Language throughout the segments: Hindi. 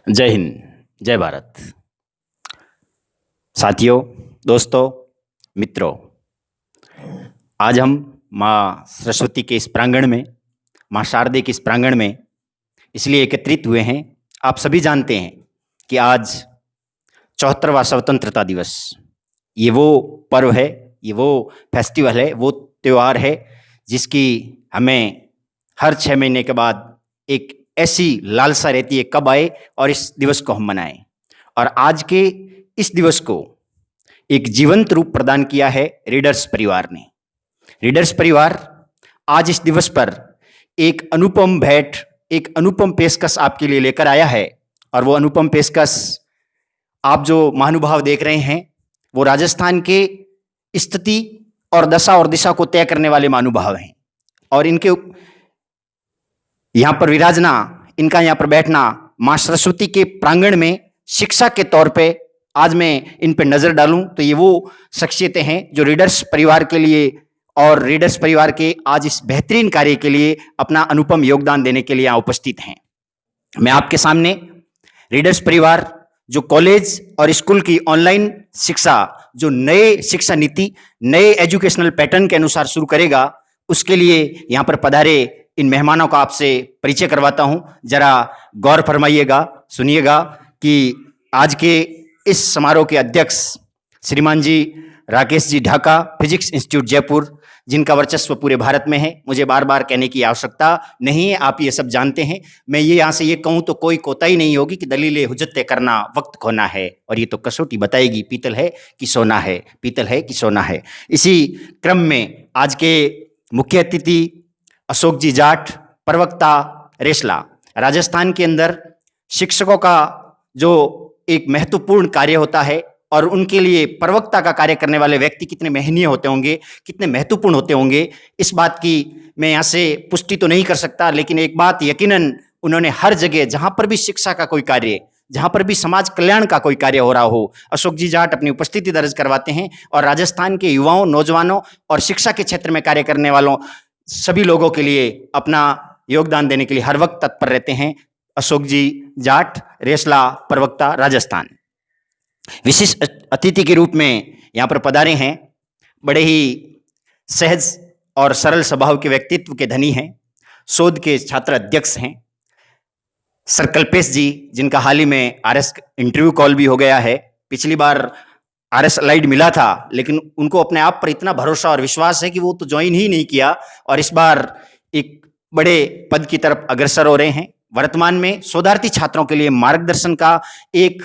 जय हिंद, जय भारत। साथियों, दोस्तों, मित्रों, आज हम माँ सरस्वती के इस प्रांगण में, माँ शारदे के इस प्रांगण में इसलिए एकत्रित हुए हैं। आप सभी जानते हैं कि आज 74वां स्वतंत्रता दिवस, ये वो पर्व है, ये वो फेस्टिवल है, वो त्यौहार है जिसकी हमें हर 6 महीने के बाद एक ऐसी लालसा रहती है कब आए और इस दिवस को हम मनाएं। और आज के इस दिवस को एक जीवंत रूप प्रदान किया है रीडर्स परिवार ने। रीडर्स परिवार आज इस दिवस पर एक अनुपम भेंट, एक अनुपम पेशकश आपके लिए लेकर आया है। और वो अनुपम पेशकश आप जो महानुभाव देख रहे हैं वो राजस्थान के स्थिति और दशा और दिशा को तय करने वाले महानुभाव हैं। और इनके यहाँ पर विराजना, इनका यहाँ पर बैठना माँ सरस्वती के प्रांगण में शिक्षा के तौर पे आज मैं इन पर नजर डालूं तो ये वो शख्सियतें हैं जो रीडर्स परिवार के लिए और रीडर्स परिवार के आज इस बेहतरीन कार्य के लिए अपना अनुपम योगदान देने के लिए यहाँ उपस्थित हैं। मैं आपके सामने रीडर्स परिवार जो कॉलेज और स्कूल की ऑनलाइन शिक्षा, जो नए शिक्षा नीति, नए एजुकेशनल पैटर्न के अनुसार शुरू करेगा, उसके लिए यहाँ पर पधारे इन मेहमानों का आपसे परिचय करवाता हूं। जरा गौर फरमाइएगा, सुनिएगा कि आज के इस समारोह के अध्यक्ष श्रीमान जी राकेश जी ढाका, फिजिक्स इंस्टीट्यूट जयपुर, जिनका वर्चस्व पूरे भारत में है। मुझे बार बार कहने की आवश्यकता नहीं है, आप ये सब जानते हैं। मैं ये यहाँ से ये कहूँ तो कोई कोताही नहीं होगी कि दलीलें हुज्जतें करना वक्त खोना है, और ये तो कसौटी बताएगी पीतल है कि सोना है, पीतल है कि सोना है। इसी क्रम में आज के मुख्य अतिथि अशोक जी जाट, प्रवक्ता रेशला। राजस्थान के अंदर शिक्षकों का जो एक महत्वपूर्ण कार्य होता है और उनके लिए प्रवक्ता का कार्य करने वाले व्यक्ति कितने महनीय होते होंगे, कितने महत्वपूर्ण होते होंगे, इस बात की मैं यहाँ से पुष्टि तो नहीं कर सकता, लेकिन एक बात यकीनन उन्होंने हर जगह जहां पर भी शिक्षा का कोई कार्य, जहां पर भी समाज कल्याण का कोई कार्य हो रहा हो, अशोक जी जाट अपनी उपस्थिति दर्ज करवाते हैं। और राजस्थान के युवाओं, नौजवानों और शिक्षा के क्षेत्र में कार्य करने वालों सभी लोगों के लिए अपना योगदान देने के लिए हर वक्त तत्पर रहते हैं। अशोक जी जाट, रेशला, प्रवक्ता, राजस्थान। विशिष्ट अतिथि के रूप में यहाँ पर पधारे हैं, बड़े ही सहज और सरल स्वभाव के व्यक्तित्व के धनी हैं, शोध के छात्र अध्यक्ष हैं सर कल्पेश जी, जिनका हाल ही में आरएस इंटरव्यू कॉल भी हो गया है। पिछली बार आरएस अलाइड मिला था, लेकिन उनको अपने आप पर इतना भरोसा और विश्वास है कि वो तो ज्वाइन ही नहीं किया, और इस बार एक बड़े पद की तरफ अग्रसर हो रहे हैं। वर्तमान में शोधार्थी छात्रों के लिए मार्गदर्शन का एक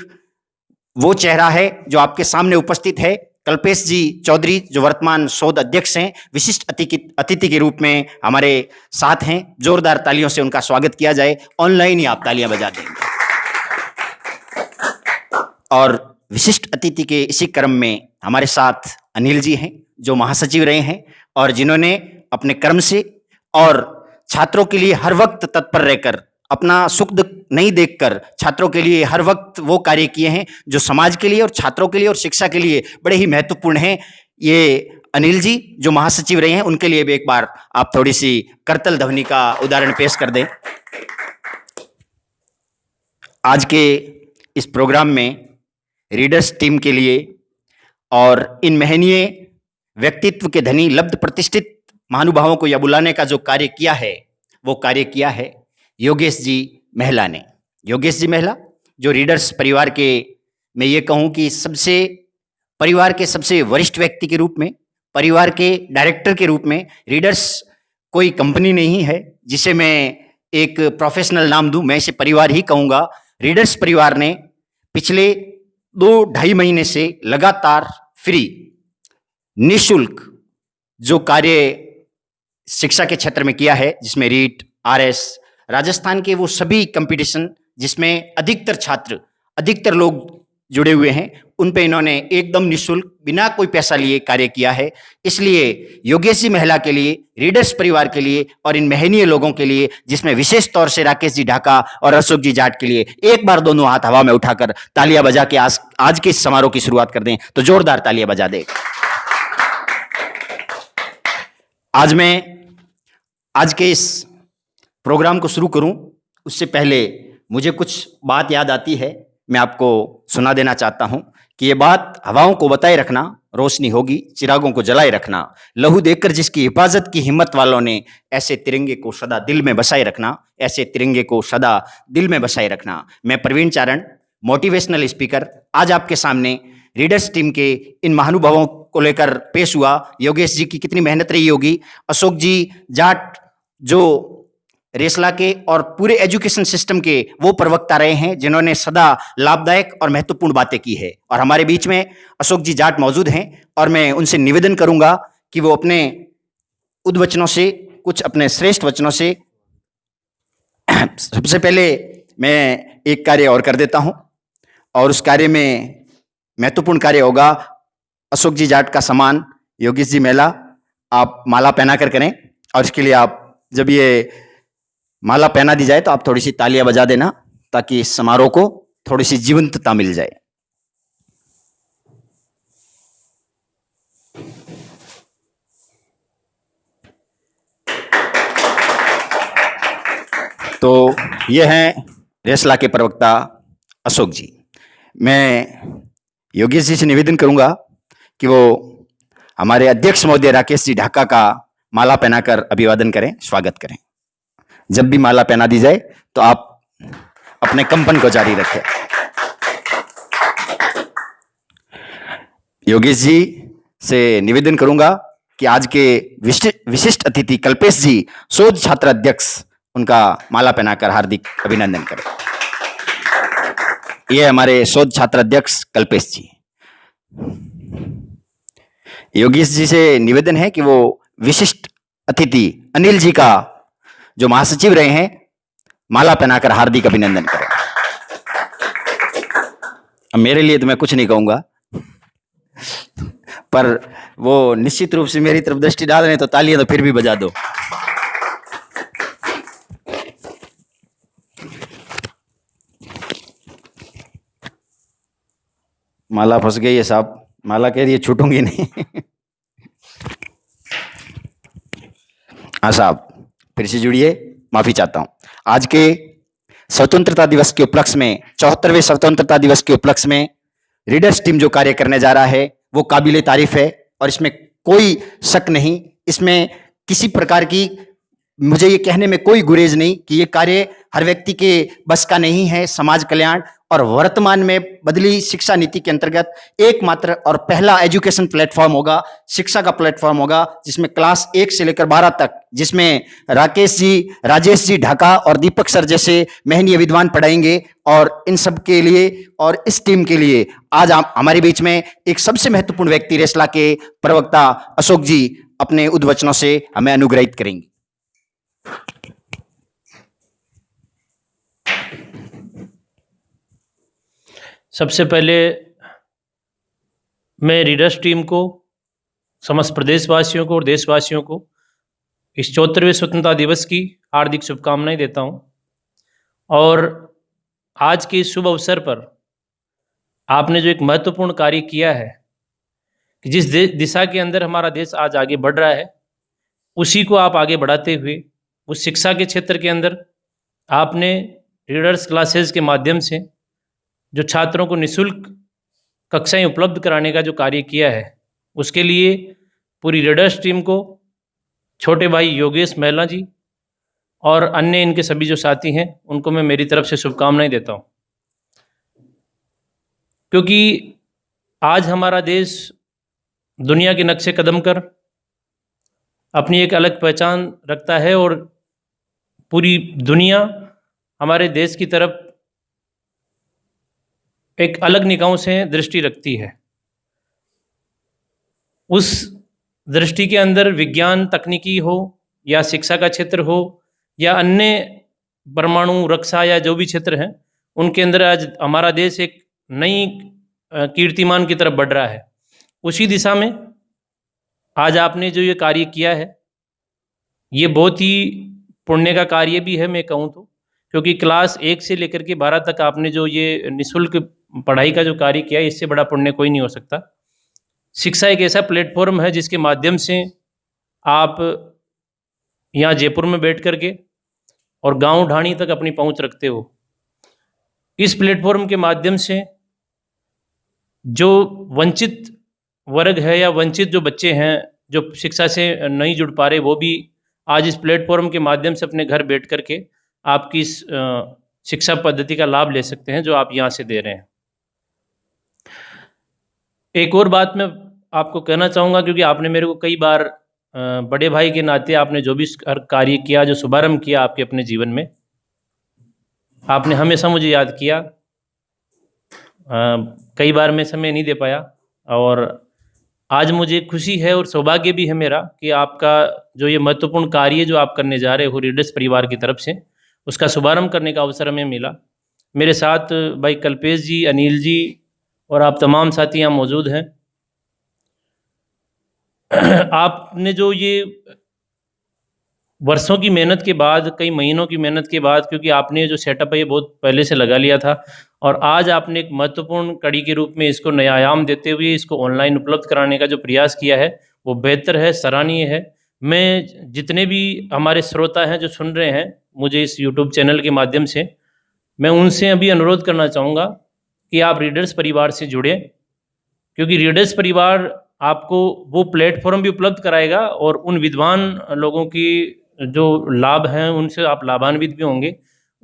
वो चेहरा है जो आपके सामने उपस्थित है, कल्पेश जी चौधरी, जो वर्तमान शोध अध्यक्ष हैं, विशिष्ट अतिथि के रूप में हमारे साथ हैं। जोरदार तालियों से उनका स्वागत किया जाए। ऑनलाइन ही आप तालियां बजा देंगे। और विशिष्ट अतिथि के इसी क्रम में हमारे साथ अनिल जी हैं, जो महासचिव रहे हैं और जिन्होंने अपने कर्म से और छात्रों के लिए हर वक्त तत्पर रहकर, अपना सुख दुख नहीं देखकर छात्रों के लिए हर वक्त वो कार्य किए हैं जो समाज के लिए और छात्रों के लिए और शिक्षा के लिए बड़े ही महत्वपूर्ण हैं। ये अनिल जी जो महासचिव रहे हैं, उनके लिए भी एक बार आप थोड़ी सी करतल ध्वनि का उदाहरण पेश कर दें। आज के इस प्रोग्राम में रीडर्स टीम के लिए और इन महनीय व्यक्तित्व के धनी लब्ध प्रतिष्ठित महानुभावों को यह बुलाने का जो कार्य किया है, वो कार्य किया है योगेश जी महिला ने। योगेश जी महिला जो रीडर्स परिवार के, मैं ये कहूँ कि सबसे परिवार के सबसे वरिष्ठ व्यक्ति के रूप में, परिवार के डायरेक्टर के रूप में, रीडर्स कोई कंपनी नहीं है जिसे मैं एक प्रोफेशनल नाम दूं, मैं इसे परिवार ही कहूँगा। रीडर्स परिवार ने पिछले 2-2.5 महीने से लगातार फ्री, निःशुल्क जो कार्य शिक्षा के क्षेत्र में किया है, जिसमें रीट, आरएस, राजस्थान के वो सभी कंपटीशन जिसमें अधिकतर छात्र, अधिकतर लोग जुड़े हुए हैं, उन पे इन्होंने एकदम निःशुल्क, बिना कोई पैसा लिए कार्य किया है। इसलिए योगेश जी महिला के लिए, रीडर्स परिवार के लिए और इन महनीय लोगों के लिए, जिसमें विशेष तौर से राकेश जी ढाका और अशोक जी जाट के लिए, एक बार दोनों हाथ हवा में उठाकर तालियां बजा के आज के इस समारोह की शुरुआत कर दें। तो जोरदार तालियां बजा दें। आज के इस प्रोग्राम को शुरू करूं उससे पहले मुझे कुछ बात याद आती है, मैं आपको सुना देना चाहता हूं कि ये बात हवाओं को बताए रखना, रोशनी होगी चिरागों को जलाए रखना, लहू देकर जिसकी हिफाजत की हिम्मत वालों ने, ऐसे तिरंगे को सदा दिल में बसाए रखना, ऐसे तिरंगे को सदा दिल में बसाए रखना। मैं प्रवीण चारण, मोटिवेशनल स्पीकर, आज आपके सामने रीडर्स टीम के इन महानुभावों को लेकर पेश हुआ। योगेश जी की कितनी मेहनत रही होगी, अशोक जी जाट जो रेसला के और पूरे एजुकेशन सिस्टम के वो प्रवक्ता रहे हैं जिन्होंने सदा लाभदायक और महत्वपूर्ण बातें की है, और हमारे बीच में अशोक जी जाट मौजूद हैं और मैं उनसे निवेदन करूंगा कि वो अपने उद्वचनों से, कुछ अपने श्रेष्ठ वचनों से सबसे पहले मैं एक कार्य और कर देता हूं, और उस कार्य में महत्वपूर्ण कार्य होगा अशोक जी जाट का सम्मान। योगेश जी मेला, आप माला पहना कर करें, और इसके लिए आप जब ये माला पहना दी जाए तो आप थोड़ी सी तालियां बजा देना ताकि इस समारोह को थोड़ी सी जीवंतता मिल जाए। तो ये हैं रेसला के प्रवक्ता अशोक जी। मैं योगेश जी से निवेदन करूंगा कि वो हमारे अध्यक्ष महोदय राकेश जी ढाका का माला पहनाकर अभिवादन करें, स्वागत करें। जब भी माला पहना दी जाए तो आप अपने कंपन को जारी रखें। योगेश जी से निवेदन करूंगा कि आज के विशिष्ट अतिथि कल्पेश जी, शोध छात्र अध्यक्ष, उनका माला पहनाकर हार्दिक अभिनंदन करें। ये हमारे शोध छात्र अध्यक्ष कल्पेश जी। योगेश जी से निवेदन है कि वो विशिष्ट अतिथि अनिल जी का, जो महासचिव रहे हैं, माला पहनाकर हार्दिक अभिनंदन करें। अब मेरे लिए तो मैं कुछ नहीं कहूंगा, पर वो निश्चित रूप से मेरी तरफ दृष्टि डाल रहे हैं तो तालियां तो फिर भी बजा दो। माला फंस गई है साहब, माला कह रही है छूटूंगी नहीं। हाँ साहब, फिर से जुड़िए, माफी चाहता हूं। आज के स्वतंत्रता दिवस के उपलक्ष्य में, 74वें स्वतंत्रता दिवस के उपलक्ष्य में रीडर्स टीम जो कार्य करने जा रहा है वो काबिले तारीफ है, और इसमें कोई शक नहीं, इसमें किसी प्रकार की, मुझे ये कहने में कोई गुरेज नहीं कि ये कार्य हर व्यक्ति के बस का नहीं है। समाज कल्याण और वर्तमान में बदली शिक्षा नीति के अंतर्गत एकमात्र और पहला एजुकेशन प्लेटफॉर्म होगा, शिक्षा का प्लेटफॉर्म होगा, जिसमें क्लास 1 से लेकर 12 तक, जिसमें राकेश जी, राजेश जी ढाका और दीपक सर जैसे महनीय विद्वान पढ़ाएंगे। और इन सब के लिए और इस टीम के लिए आज हमारे बीच में एक सबसे महत्वपूर्ण व्यक्ति रेसला के प्रवक्ता अशोक जी अपने उद्वचनों से हमें अनुग्रहित करेंगे। सबसे पहले मैं रीडर्स टीम को, समस्त प्रदेशवासियों को और देशवासियों को इस 74वें स्वतंत्रता दिवस की हार्दिक शुभकामनाएं देता हूं। और आज के इस शुभ अवसर पर आपने जो एक महत्वपूर्ण कार्य किया है कि जिस दिशा के अंदर हमारा देश आज आगे बढ़ रहा है, उसी को आप आगे बढ़ाते हुए उस शिक्षा के क्षेत्र के अंदर आपने रीडर्स क्लासेस के माध्यम से जो छात्रों को निःशुल्क कक्षाएं उपलब्ध कराने का जो कार्य किया है, उसके लिए पूरी रीडर्स टीम को, छोटे भाई योगेश मेला जी और अन्य इनके सभी जो साथी हैं, उनको मैं मेरी तरफ से शुभकामनाएं देता हूं। क्योंकि आज हमारा देश दुनिया के नक्शे कदम कर अपनी एक अलग पहचान रखता है, और पूरी दुनिया हमारे देश की तरफ एक अलग निगाहों से दृष्टि रखती है। उस दृष्टि के अंदर विज्ञान तकनीकी हो या शिक्षा का क्षेत्र हो या अन्य परमाणु रक्षा या जो भी क्षेत्र हैं, उनके अंदर आज हमारा देश एक नई कीर्तिमान की तरफ बढ़ रहा है। उसी दिशा में आज आपने जो ये कार्य किया है, ये बहुत ही पुण्य का कार्य भी है, मैं कहूँ तो, क्योंकि क्लास 1 से लेकर के 12 तक आपने जो ये निःशुल्क पढ़ाई का जो कार्य किया है, इससे बड़ा पुण्य कोई नहीं हो सकता। शिक्षा एक ऐसा प्लेटफॉर्म है जिसके माध्यम से आप यहाँ जयपुर में बैठ कर के और गांव ढाणी तक अपनी पहुंच रखते हो। इस प्लेटफॉर्म के माध्यम से जो वंचित वर्ग है या वंचित जो बच्चे हैं जो शिक्षा से नहीं जुड़ पा रहे, वो भी आज इस प्लेटफॉर्म के माध्यम से अपने घर बैठ कर के आपकी इस शिक्षा पद्धति का लाभ ले सकते हैं जो आप यहाँ से दे रहे हैं। एक और बात मैं आपको कहना चाहूँगा, क्योंकि आपने मेरे को कई बार बड़े भाई के नाते आपने जो भी कार्य किया, जो शुभारंभ किया आपके अपने जीवन में, आपने हमेशा मुझे याद किया। कई बार मैं समय नहीं दे पाया, और आज मुझे खुशी है और सौभाग्य भी है मेरा कि आपका जो ये महत्वपूर्ण कार्य जो आप करने जा रहे हो रीडर्स परिवार की तरफ से, उसका शुभारंभ करने का अवसर हमें मिला। मेरे साथ भाई कल्पेश जी, अनिल जी और आप तमाम साथी यहाँ मौजूद हैं। आपने जो ये वर्षों की मेहनत के बाद, कई महीनों की मेहनत के बाद, क्योंकि आपने जो सेटअप है ये बहुत पहले से लगा लिया था, और आज आपने एक महत्वपूर्ण कड़ी के रूप में इसको नया आयाम देते हुए इसको ऑनलाइन उपलब्ध कराने का जो प्रयास किया है वो बेहतर है, सराहनीय है। मैं जितने भी हमारे श्रोता हैं जो सुन रहे हैं मुझे इस यूट्यूब चैनल के माध्यम से, मैं उनसे अभी अनुरोध करना चाहूँगा कि आप रीडर्स परिवार से जुड़ें, क्योंकि रीडर्स परिवार आपको वो प्लेटफॉर्म भी उपलब्ध कराएगा और उन विद्वान लोगों की जो लाभ हैं उनसे आप लाभान्वित भी होंगे,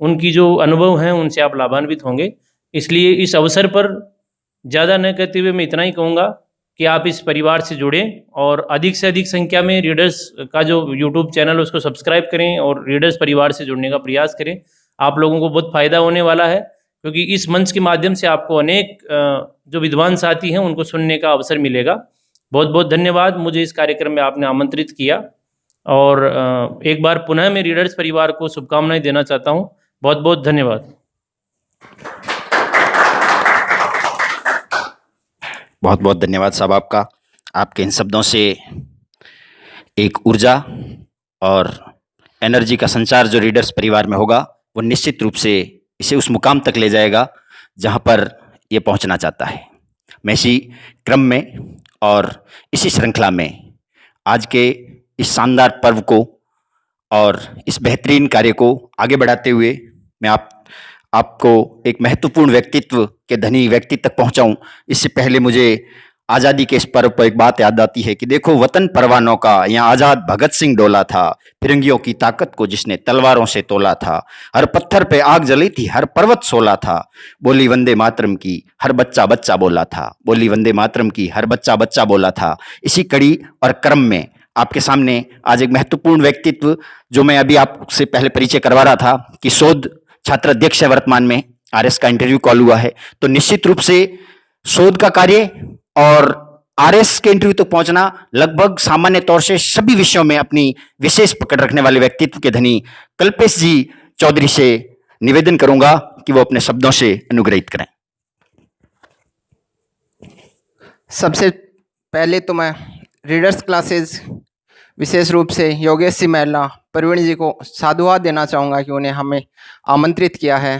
उनकी जो अनुभव हैं उनसे आप लाभान्वित होंगे। इसलिए इस अवसर पर ज़्यादा न कहते हुए मैं इतना ही कहूँगा कि आप इस परिवार से जुड़ें और अधिक से अधिक संख्या में रीडर्स का जो यूट्यूब चैनल उसको सब्सक्राइब करें और रीडर्स परिवार से जुड़ने का प्रयास करें। आप लोगों को बहुत फ़ायदा होने वाला है, क्योंकि इस मंच के माध्यम से आपको अनेक जो विद्वान साथी हैं उनको सुनने का अवसर मिलेगा। बहुत बहुत धन्यवाद, मुझे इस कार्यक्रम में आपने आमंत्रित किया, और एक बार पुनः मैं रीडर्स परिवार को शुभकामनाएं देना चाहता हूं। बहुत बहुत धन्यवाद। बहुत बहुत धन्यवाद साहब आपका। आपके इन शब्दों से एक ऊर्जा और एनर्जी का संचार जो रीडर्स परिवार में होगा वो निश्चित रूप से इसे उस मुकाम तक ले जाएगा जहां पर ये पहुंचना चाहता है। मैं इसी क्रम में और इसी श्रृंखला में आज के इस शानदार पर्व को और इस बेहतरीन कार्य को आगे बढ़ाते हुए मैं आपको एक महत्वपूर्ण व्यक्तित्व के धनी व्यक्ति तक पहुंचाऊं, इससे पहले मुझे आज़ादी के इस पर्व पर एक बात याद आती है कि देखो वतन परवानों का, यहाँ आज़ाद भगत सिंह डोला था, फिरंगियों की ताकत को जिसने तलवारों से तोला था, हर पत्थर पे आग जली थी, हर पर्वत सोला था, बोली वंदे मातरम की हर बच्चा बच्चा बोला था, बोली वंदे मातरम की हर बच्चा बच्चा बोला था। इसी कड़ी और क्रम में आपके सामने आज एक महत्वपूर्ण व्यक्तित्व जो मैं अभी आपसे पहले परिचय करवा रहा था कि शोध छात्र अध्यक्ष है वर्तमान में, आरएस का इंटरव्यू कॉल हुआ है, तो निश्चित रूप से शोध का कार्य और आरएस के इंटरव्यू तक पहुंचना लगभग सामान्य तौर से सभी विषयों में अपनी विशेष पकड़ रखने वाले व्यक्तित्व के धनी कल्पेश जी चौधरी से निवेदन करूंगा कि वो अपने शब्दों से अनुग्रहित करें। सबसे पहले तो मैं रीडर्स क्लासेस विशेष रूप से योगेश सिंह महिला प्रवीण जी को साधुवाद देना चाहूँगा कि उन्हें हमें आमंत्रित किया है।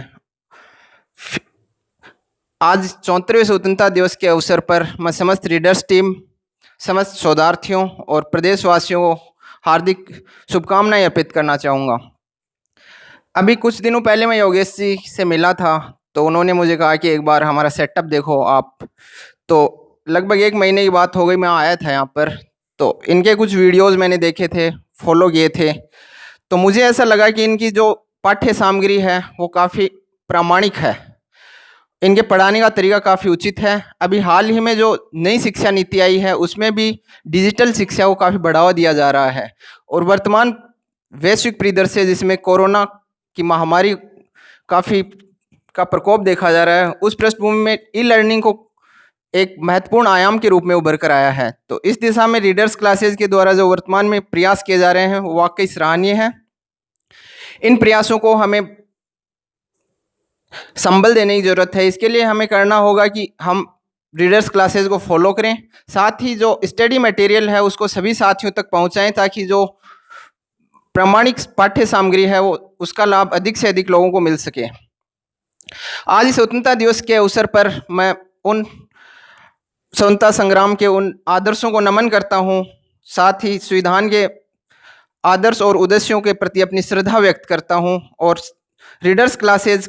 आज 74वें स्वतंत्रता दिवस के अवसर पर मैं समस्त रीडर्स टीम, समस्त शोधार्थियों और प्रदेशवासियों को हार्दिक शुभकामनाएं अर्पित करना चाहूँगा। अभी कुछ दिनों पहले मैं योगेश जी से मिला था, तो उन्होंने मुझे कहा कि एक बार हमारा सेटअप देखो आप। तो लगभग 1 महीने की बात हो गई, मैं आया था यहाँ पर, तो इनके कुछ वीडियोस मैंने देखे थे, फॉलो किए थे, तो मुझे ऐसा लगा कि इनकी जो पाठ्य सामग्री है वो काफ़ी प्रामाणिक है, इनके पढ़ाने का तरीका काफ़ी उचित है। अभी हाल ही में जो नई शिक्षा नीति आई है उसमें भी डिजिटल शिक्षा को काफ़ी बढ़ावा दिया जा रहा है, और वर्तमान वैश्विक परिदृश्य जिसमें कोरोना की महामारी काफ़ी का प्रकोप देखा जा रहा है, उस पृष्ठभूमि में ई लर्निंग को एक महत्वपूर्ण आयाम के रूप में उभर कर आया है। तो इस दिशा में रीडर्स क्लासेस के द्वारा जो वर्तमान में प्रयास किए जा रहे हैं वो वाकई सराहनीय है। इन प्रयासों को हमें संबल देने की ज़रूरत है। इसके लिए हमें करना होगा कि हम रीडर्स क्लासेस को फॉलो करें, साथ ही जो स्टडी मटेरियल है उसको सभी साथियों तक पहुंचाएं, ताकि जो प्रामाणिक पाठ्य सामग्री है वो उसका लाभ अधिक से अधिक लोगों को मिल सके। आज स्वतंत्रता दिवस के अवसर पर मैं उन स्वतंत्रता संग्राम के उन आदर्शों को नमन करता हूं, साथ ही संविधान के आदर्श और उद्देश्यों के प्रति अपनी श्रद्धा व्यक्त करता हूं, और रीडर्स क्लासेस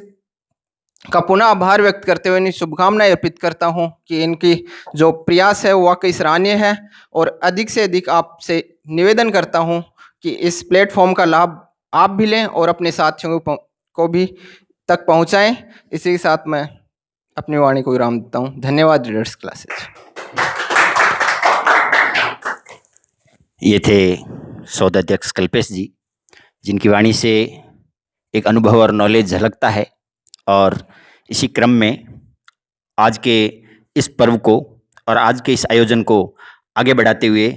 का पुनः आभार व्यक्त करते हुए इन्हें शुभकामनाएं अर्पित करता हूं कि इनकी जो प्रयास है वो वाकई सराहनीय है। और अधिक से अधिक आपसे निवेदन करता हूं कि इस प्लेटफॉर्म का लाभ आप भी लें और अपने साथियों को भी तक पहुंचाएं। इसी के साथ मैं अपनी वाणी को विराम देता हूं। धन्यवाद रीडर्स क्लासेस। ये थे सौदाध्यक्ष कल्पेश जी, जिनकी वाणी से एक अनुभव और नॉलेज झलकता है। और इसी क्रम में आज के इस पर्व को और आज के इस आयोजन को आगे बढ़ाते हुए,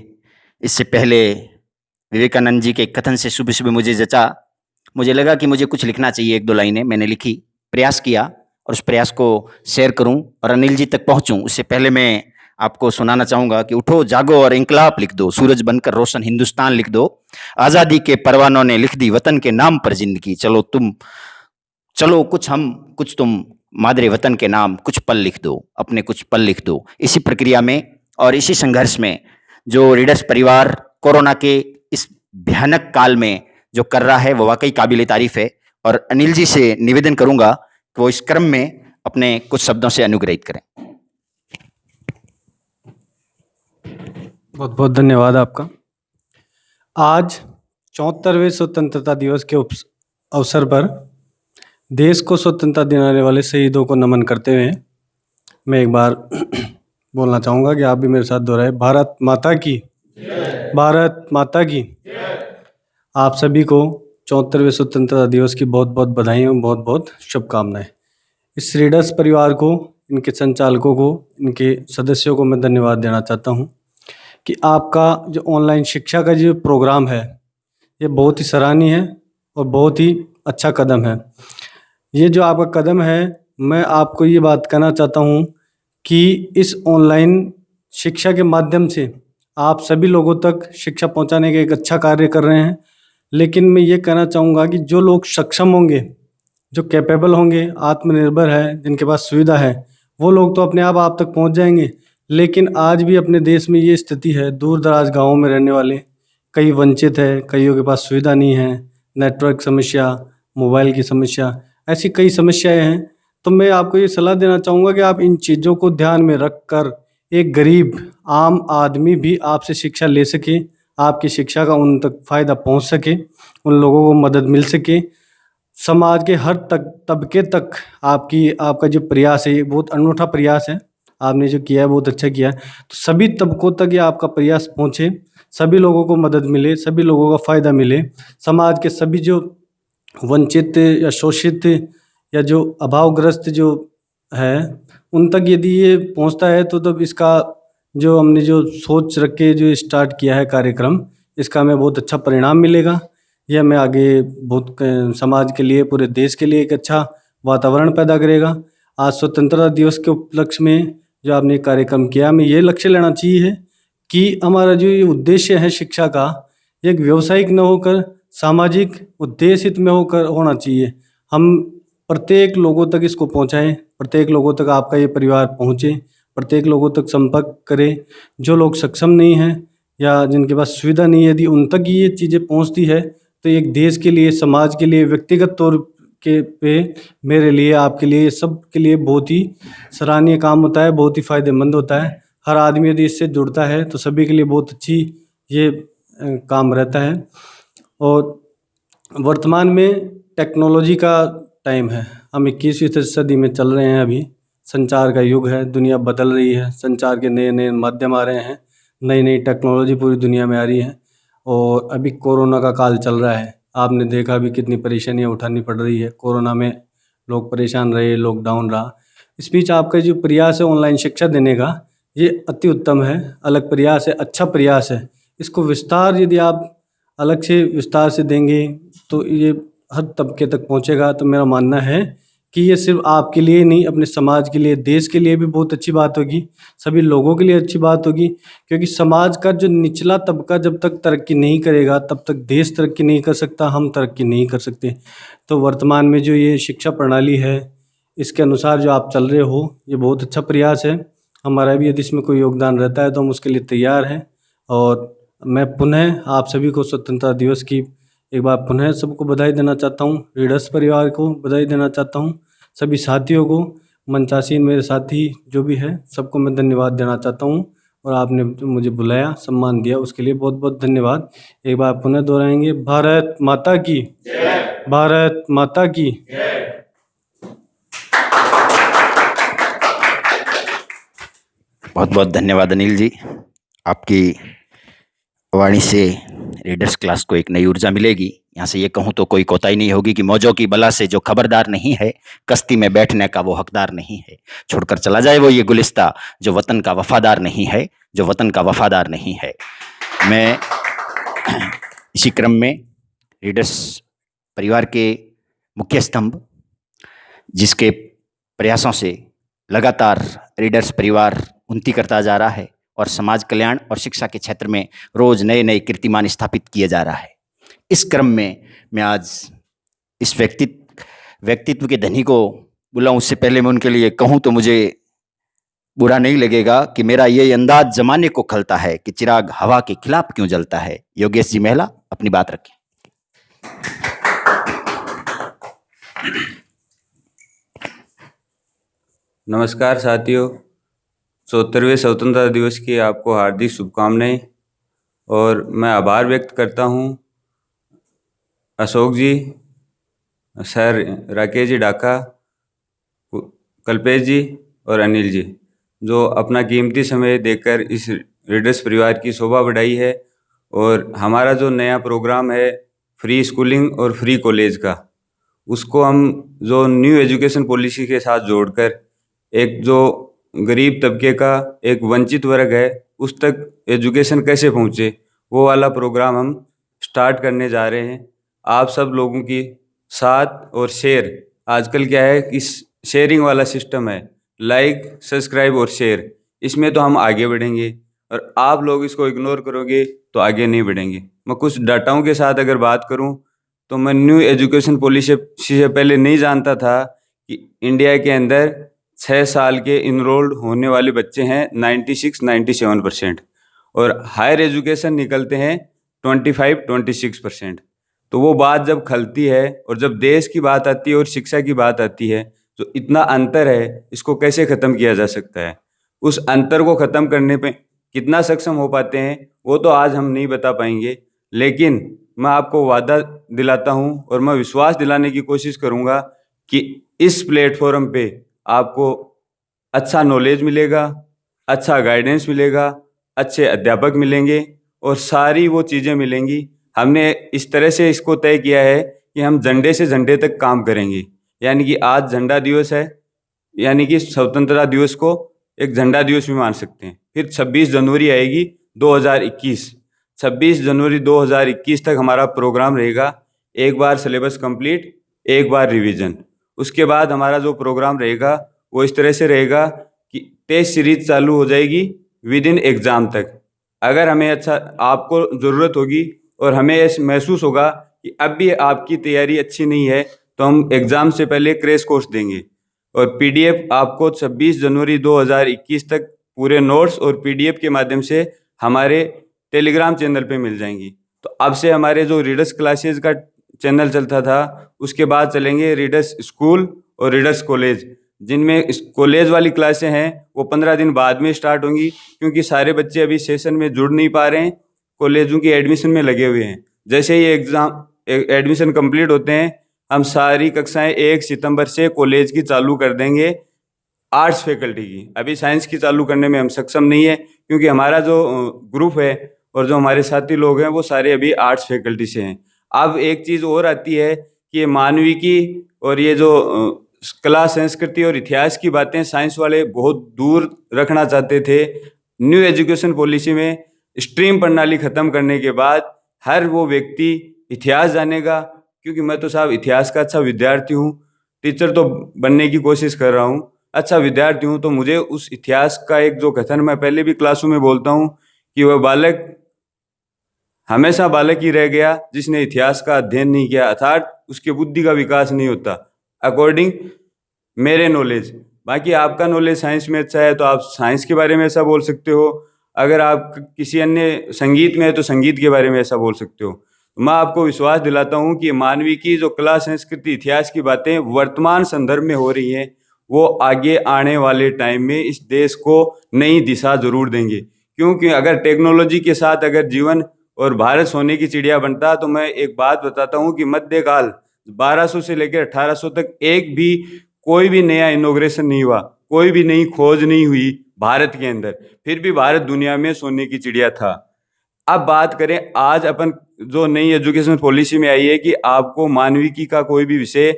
इससे पहले विवेकानंद जी के कथन से सुबह सुबह मुझे जचा, मुझे लगा कि मुझे कुछ लिखना चाहिए। 1-2 लाइनें मैंने लिखी, प्रयास किया और उस प्रयास को शेयर करूं और अनिल जी तक पहुंचूं। उससे पहले मैं आपको सुनाना चाहूँगा कि उठो जागो और इंकलाब लिख दो, सूरज बनकर रोशन हिंदुस्तान लिख दो, आज़ादी के परवानों ने लिख दी वतन के नाम पर जिंदगी, चलो कुछ हम कुछ तुम, मादरे वतन के नाम कुछ पल लिख दो, अपने कुछ पल लिख दो। इसी प्रक्रिया में और इसी संघर्ष में जो रीडर्स परिवार कोरोना के इस भयानक काल में जो कर रहा है वो वाकई काबिल तारीफ है। और अनिल जी से निवेदन करूंगा कि वो इस क्रम में अपने कुछ शब्दों से अनुग्रहित करें। बहुत बहुत धन्यवाद आपका। आज 74वें स्वतंत्रता दिवस के अवसर पर देश को स्वतंत्रता दिलाने वाले शहीदों को नमन करते हुए मैं एक बार बोलना चाहूँगा कि आप भी मेरे साथ दोहराएं। भारत माता की, भारत माता की। आप सभी को 74वें स्वतंत्रता दिवस की बहुत बहुत बधाई और बहुत बहुत शुभकामनाएं। इस रीडर्स परिवार को, इनके संचालकों को, इनके सदस्यों को मैं धन्यवाद देना चाहता हूं कि आपका जो ऑनलाइन शिक्षा का जो प्रोग्राम है ये बहुत ही सराहनीय है और बहुत ही अच्छा कदम है। ये जो आपका कदम है, मैं आपको ये बात कहना चाहता हूं कि इस ऑनलाइन शिक्षा के माध्यम से आप सभी लोगों तक शिक्षा पहुंचाने का एक अच्छा कार्य कर रहे हैं। लेकिन मैं ये कहना चाहूँगा कि जो लोग सक्षम होंगे, जो कैपेबल होंगे, आत्मनिर्भर है, जिनके पास सुविधा है, वो लोग तो अपने आप तक पहुंच जाएंगे। लेकिन आज भी अपने देश में ये स्थिति है, दूर दराज गाँवों में रहने वाले कई वंचित है, कईयों के पास सुविधा नहीं है, नेटवर्क समस्या, मोबाइल की समस्या, ऐसी कई समस्याएं हैं। तो मैं आपको ये सलाह देना चाहूँगा कि आप इन चीज़ों को ध्यान में रख कर एक गरीब आम आदमी भी आपसे शिक्षा ले सके, आपकी शिक्षा का उन तक फ़ायदा पहुँच सके, उन लोगों को मदद मिल सके। समाज के हर तबके तक आपका जो प्रयास है, ये बहुत अनूठा प्रयास है, आपने जो किया है बहुत अच्छा किया है। तो सभी तबकों तक ये आपका प्रयास पहुँचे, सभी लोगों को मदद मिले, सभी लोगों का फ़ायदा मिले। समाज के सभी जो वंचित या शोषित या जो अभावग्रस्त जो है उन तक यदि ये पहुंचता है तो तब इसका जो हमने जो सोच रख के जो स्टार्ट किया है कार्यक्रम, इसका हमें बहुत अच्छा परिणाम मिलेगा। यह हमें आगे बहुत समाज के लिए, पूरे देश के लिए एक अच्छा वातावरण पैदा करेगा। आज स्वतंत्रता दिवस के उपलक्ष्य में जो आपने कार्यक्रम किया, हमें ये लक्ष्य लेना चाहिए कि हमारा जो ये उद्देश्य है शिक्षा का, एक व्यावसायिक न होकर सामाजिक उद्देश्य हित में होकर होना चाहिए। हम प्रत्येक लोगों तक इसको पहुंचाएं, प्रत्येक लोगों तक आपका ये परिवार पहुंचे, प्रत्येक लोगों तक संपर्क करें। जो लोग सक्षम नहीं हैं या जिनके पास सुविधा नहीं है, यदि उन तक ये चीज़ें पहुंचती है तो एक देश के लिए, समाज के लिए, व्यक्तिगत तौर पे मेरे लिए, आपके लिए, सब के लिए बहुत ही सराहनीय काम होता है, बहुत ही फ़ायदेमंद होता है। हर आदमी यदि इससे जुड़ता है तो सभी के लिए बहुत अच्छी ये काम रहता है। और वर्तमान में टेक्नोलॉजी का टाइम है, हम 21वीं सदी में चल रहे हैं। अभी संचार का युग है, दुनिया बदल रही है, संचार के नए नए माध्यम आ रहे हैं, नई नई टेक्नोलॉजी पूरी दुनिया में आ रही है। और अभी कोरोना का काल चल रहा है, आपने देखा भी कितनी परेशानियां उठानी पड़ रही है। कोरोना में लोग परेशान रहे, लॉकडाउन रहा। इस बीच आपका जो प्रयास है ऑनलाइन शिक्षा देने का, ये अति उत्तम है, अलग प्रयास है, अच्छा प्रयास है। इसको विस्तार यदि आप अलग से विस्तार से देंगे तो ये हर तबके तक पहुंचेगा। तो मेरा मानना है कि ये सिर्फ आपके लिए नहीं, अपने समाज के लिए, देश के लिए भी बहुत अच्छी बात होगी, सभी लोगों के लिए अच्छी बात होगी। क्योंकि समाज का जो निचला तबका जब तक तरक्की नहीं करेगा तब तक देश तरक्की नहीं कर सकता, हम तरक्की नहीं कर सकते। तो वर्तमान में जो ये शिक्षा प्रणाली है, इसके अनुसार जो आप चल रहे हो, ये बहुत अच्छा प्रयास है। हमारा भी यदि इसमें कोई योगदान रहता है तो हम उसके लिए तैयार हैं। और मैं पुनः आप सभी को स्वतंत्रता दिवस की एक बार पुनः सबको बधाई देना चाहता हूँ, रीडर्स परिवार को बधाई देना चाहता हूँ, सभी साथियों को, मंचासीन मेरे साथी जो भी है, सबको मैं धन्यवाद देना चाहता हूँ। और आपने मुझे बुलाया, सम्मान दिया, उसके लिए बहुत बहुत धन्यवाद। एक बार पुनः दोहराएंगे, भारत माता की जय। भारत माता की जय। बहुत बहुत धन्यवाद अनिल जी। आपकी वाणी से रीडर्स क्लास को एक नई ऊर्जा मिलेगी। यहाँ से ये कहूँ तो कोई कोताही नहीं होगी कि मौजों की बला से जो खबरदार नहीं है, कश्ती में बैठने का वो हकदार नहीं है। छोड़कर चला जाए वो ये गुलिस्ता जो वतन का वफादार नहीं है, जो वतन का वफादार नहीं है। मैं इसी क्रम में रीडर्स परिवार के मुख्य स्तंभ, जिसके प्रयासों से लगातार रीडर्स परिवार उन्नति करता जा रहा है और समाज कल्याण और शिक्षा के क्षेत्र में रोज नए नए कीर्तिमान स्थापित किए जा रहा है। इस क्रम में मैं आज इस व्यक्तित्व के धनी को बुलाऊं, उससे पहले मैं उनके लिए कहूं तो मुझे बुरा नहीं लगेगा कि मेरा ये अंदाज जमाने को खलता है कि चिराग हवा के खिलाफ क्यों जलता है। योगेश जी महिला, अपनी बात रखें। नमस्कार साथियों, 74वें स्वतंत्रता दिवस की आपको हार्दिक शुभकामनाएं। और मैं आभार व्यक्त करता हूं अशोक जी, सर राकेश जी ढाका, कल्पेश जी और अनिल जी, जो अपना कीमती समय देकर इस रीडर्स परिवार की शोभा बढ़ाई है। और हमारा जो नया प्रोग्राम है फ्री स्कूलिंग और फ्री कॉलेज का, उसको हम जो न्यू एजुकेशन पॉलिसी के साथ जोड़कर एक जो गरीब तबके का एक वंचित वर्ग है उस तक एजुकेशन कैसे पहुँचे, वो वाला प्रोग्राम हम स्टार्ट करने जा रहे हैं। आप सब लोगों की साथ और शेयर, आजकल क्या है कि शेयरिंग वाला सिस्टम है, लाइक सब्सक्राइब और शेयर, इसमें तो हम आगे बढ़ेंगे। और आप लोग इसको इग्नोर करोगे तो आगे नहीं बढ़ेंगे। मैं कुछ डाटाओं के साथ अगर बात करूं तो मैं न्यू एजुकेशन पॉलिसी से पहले नहीं जानता था कि इंडिया के अंदर 6 साल के इनरोल्ड होने वाले बच्चे हैं 96-97% और हायर एजुकेशन निकलते हैं 25-26%। तो वो बात जब खलती है और जब देश की बात आती है और शिक्षा की बात आती है, तो इतना अंतर है, इसको कैसे ख़त्म किया जा सकता है। उस अंतर को ख़त्म करने पे कितना सक्षम हो पाते हैं वो तो आज हम नहीं बता पाएंगे, लेकिन मैं आपको वादा दिलाता हूं और मैं विश्वास दिलाने की कोशिश करूंगा कि इस प्लेटफॉर्म पे आपको अच्छा नॉलेज मिलेगा, अच्छा गाइडेंस मिलेगा, अच्छे अध्यापक मिलेंगे और सारी वो चीज़ें मिलेंगी। हमने इस तरह से इसको तय किया है कि हम झंडे से झंडे तक काम करेंगे। यानी कि आज झंडा दिवस है, यानी कि स्वतंत्रता दिवस को एक झंडा दिवस भी मान सकते हैं। फिर 26 जनवरी आएगी 2021, 26 जनवरी 2021 तक हमारा प्रोग्राम रहेगा। एक बार सिलेबस कंप्लीट, एक बार रिवीजन। उसके बाद हमारा जो प्रोग्राम रहेगा वो इस तरह से रहेगा कि टेस्ट सीरीज चालू हो जाएगी विद इन एग्ज़ाम तक। अगर हमें अच्छा आपको ज़रूरत होगी और हमें ऐसा महसूस होगा कि अब भी आपकी तैयारी अच्छी नहीं है, तो हम एग्ज़ाम से पहले क्रैश कोर्स देंगे और पीडीएफ आपको 26 जनवरी 2021 तक पूरे नोट्स और पीडीएफ के माध्यम से हमारे टेलीग्राम चैनल पे मिल जाएंगी। तो अब से हमारे जो रीडर्स क्लासेस का चैनल चलता था, उसके बाद चलेंगे रीडर्स स्कूल और रीडर्स कॉलेज, जिनमें कॉलेज वाली क्लासें हैं वो 15 दिन बाद में स्टार्ट होंगी, क्योंकि सारे बच्चे अभी सेशन में जुड़ नहीं पा रहे हैं, कॉलेजों की एडमिशन में लगे हुए हैं। जैसे ही एग्ज़ाम एडमिशन कंप्लीट होते हैं, हम सारी कक्षाएं 1 सितंबर से कॉलेज की चालू कर देंगे आर्ट्स फैकल्टी की। अभी साइंस की चालू करने में हम सक्षम नहीं है, क्योंकि हमारा जो ग्रुप है और जो हमारे साथी लोग हैं वो सारे अभी आर्ट्स फैकल्टी से हैं। अब एक चीज़ और आती है कि ये मानविकी और ये जो कला संस्कृति और इतिहास की बातें साइंस वाले बहुत दूर रखना चाहते थे। न्यू एजुकेशन पॉलिसी में स्ट्रीम प्रणाली ख़त्म करने के बाद हर वो व्यक्ति इतिहास जानेगा, क्योंकि मैं तो साहब इतिहास का अच्छा विद्यार्थी हूँ, टीचर तो बनने की कोशिश कर रहा हूँ, अच्छा विद्यार्थी हूँ, तो मुझे उस इतिहास का एक जो कथन मैं पहले भी क्लासों में बोलता हूँ कि वह बालक हमेशा बालक ही रह गया जिसने इतिहास का अध्ययन नहीं किया, अर्थात उसके बुद्धि का विकास नहीं होता, अकॉर्डिंग मेरे नॉलेज। बाकी आपका नॉलेज साइंस में अच्छा है तो आप साइंस के बारे में ऐसा बोल सकते हो, अगर आप किसी अन्य संगीत में है तो संगीत के बारे में ऐसा बोल सकते हो। मैं आपको विश्वास दिलाता हूँ कि मानवीय की जो कला, संस्कृति, इतिहास की बातें वर्तमान संदर्भ में हो रही हैं, वो आगे आने वाले टाइम में इस देश को नई दिशा जरूर देंगे। क्योंकि अगर टेक्नोलॉजी के साथ अगर जीवन और भारत सोने की चिड़िया बनता, तो मैं एक बात बताता हूँ कि मध्यकाल 1200 से लेकर 1800 तक एक भी कोई भी नया इनोग्रेशन नहीं हुआ, कोई भी नई खोज नहीं हुई भारत के अंदर, फिर भी भारत दुनिया में सोने की चिड़िया था। अब बात करें आज अपन जो नई एजुकेशन पॉलिसी में आई है कि आपको मानविकी का कोई भी विषय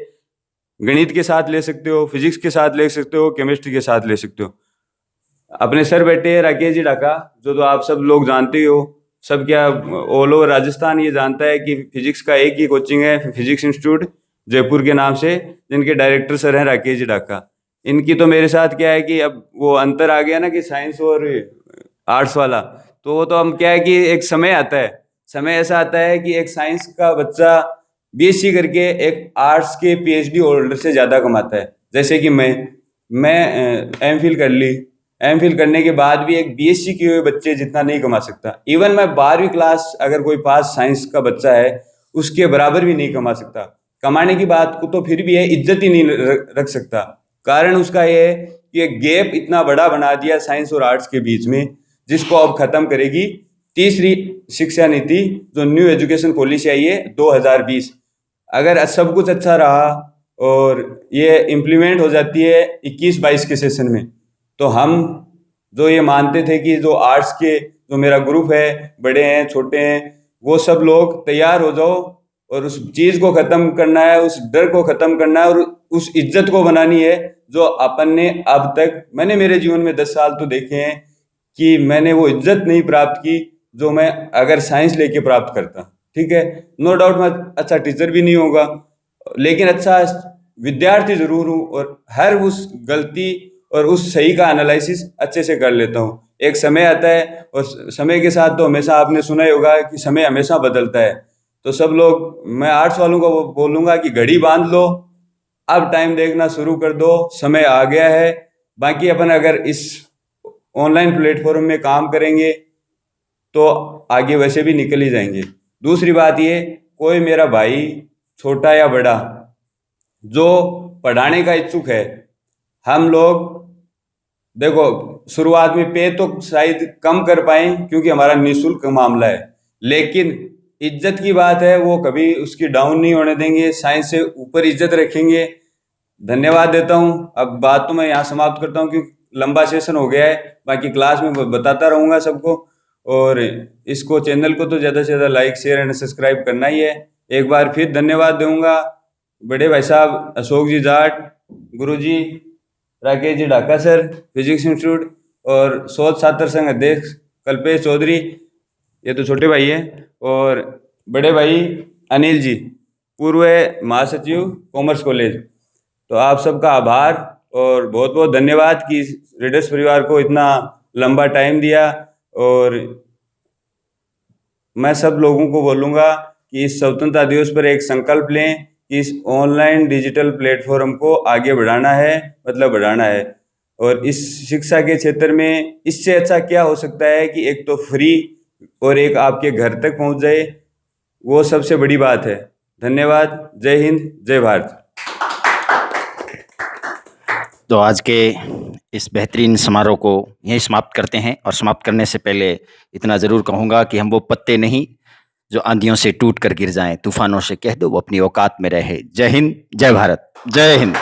गणित के साथ ले सकते हो, फिजिक्स के साथ ले सकते हो, केमिस्ट्री के साथ ले सकते हो। अपने सर बैठे राकेश जी ढाका, जो तो आप सब लोग जानते हो, सब क्या ऑल ओवर राजस्थान ये जानता है कि फिजिक्स का एक ही कोचिंग है, फिजिक्स इंस्टीट्यूट जयपुर के नाम से, जिनके डायरेक्टर सर हैं राकेश जी ढाका। इनकी तो मेरे साथ क्या है कि अब वो अंतर आ गया ना कि साइंस और आर्ट्स वाला, तो वो तो हम क्या है कि एक समय आता है, समय ऐसा आता है कि एक साइंस का बच्चा बीएससी करके एक आर्ट्स के पीएचडी होल्डर से ज़्यादा कमाता है। जैसे कि मैं एमफिल कर ली, एमफिल करने के बाद भी एक बीएससी किए हुए बच्चे जितना नहीं कमा सकता। इवन मैं 12वीं क्लास अगर कोई पास साइंस का बच्चा है, उसके बराबर भी नहीं कमा सकता। कमाने की बात को तो फिर भी है, इज्जत ही नहीं रख सकता। कारण उसका ये है कि एक गैप इतना बड़ा बना दिया साइंस और आर्ट्स के बीच में, जिसको अब खत्म करेगी तीसरी शिक्षा नीति, जो न्यू एजुकेशन पॉलिसी आई है 2020। अगर सब कुछ अच्छा रहा और ये इम्प्लीमेंट हो जाती है 21-22 के सेशन में, तो हम जो ये मानते थे कि जो आर्ट्स के जो मेरा ग्रुप है, बड़े हैं छोटे हैं, वो सब लोग तैयार हो जाओ और उस चीज़ को ख़त्म करना है, उस डर को ख़त्म करना है और उस इज्जत को बनानी है जो अपन ने अब तक, मैंने मेरे जीवन में 10 साल तो देखे हैं कि मैंने वो इज्जत नहीं प्राप्त की जो मैं अगर साइंस लेके प्राप्त करता। ठीक है, नो डाउट मैं अच्छा टीचर भी नहीं होगा, लेकिन अच्छा विद्यार्थी ज़रूर हूँ और हर उस गलती और उस सही का एनालिसिस अच्छे से कर लेता हूँ। एक समय आता है और समय के साथ तो हमेशा आपने सुना ही होगा कि समय हमेशा बदलता है। तो सब लोग, मैं आर्ट्स वालों को बोलूँगा कि घड़ी बांध लो, अब टाइम देखना शुरू कर दो, समय आ गया है। बाकी अपन अगर इस ऑनलाइन प्लेटफॉर्म में काम करेंगे तो आगे वैसे भी निकल ही जाएंगे। दूसरी बात ये, कोई मेरा भाई छोटा या बड़ा जो पढ़ाने का इच्छुक है, हम लोग देखो शुरुआत में पे तो शायद कम कर पाए क्योंकि हमारा निःशुल्क मामला है, लेकिन इज्जत की बात है वो कभी उसकी डाउन नहीं होने देंगे, साइंस से ऊपर इज्जत रखेंगे। धन्यवाद देता हूँ। अब बात तो मैं यहाँ समाप्त करता हूँ क्योंकि लंबा सेशन हो गया है, बाकी क्लास में बताता रहूँगा सबको। और इसको चैनल को तो ज़्यादा से ज़्यादा लाइक शेयर एंड सब्सक्राइब करना ही है। एक बार फिर धन्यवाद दूंगा बड़े भाई साहब अशोक जी जाट, गुरु जी Rakesh ji Dhaka sir physics institute, और शोध छात्र संघ अध्यक्ष कल्पेश चौधरी, ये तो छोटे भाई हैं, और बड़े भाई अनिल जी पूर्व महासचिव कॉमर्स कॉलेज। तो आप सबका आभार और बहुत बहुत धन्यवाद कि रीडर्स परिवार को इतना लंबा टाइम दिया। और मैं सब लोगों को बोलूँगा कि इस स्वतंत्रता दिवस पर एक संकल्प लें कि इस ऑनलाइन डिजिटल प्लेटफॉर्म को आगे बढ़ाना है, मतलब बढ़ाना है। और इस शिक्षा के क्षेत्र में इससे अच्छा क्या हो सकता है कि एक तो फ्री और एक आपके घर तक पहुंच जाए, वो सबसे बड़ी बात है। धन्यवाद। जय हिंद, जय भारत। तो आज के इस बेहतरीन समारोह को यहीं समाप्त करते हैं, और समाप्त करने से पहले इतना ज़रूर कहूँगा कि हम वो पत्ते नहीं जो आंधियों से टूट कर गिर जाएं, तूफानों से कह दो वो अपनी औकात में रहे। जय हिंद, जय भारत, जय हिंद।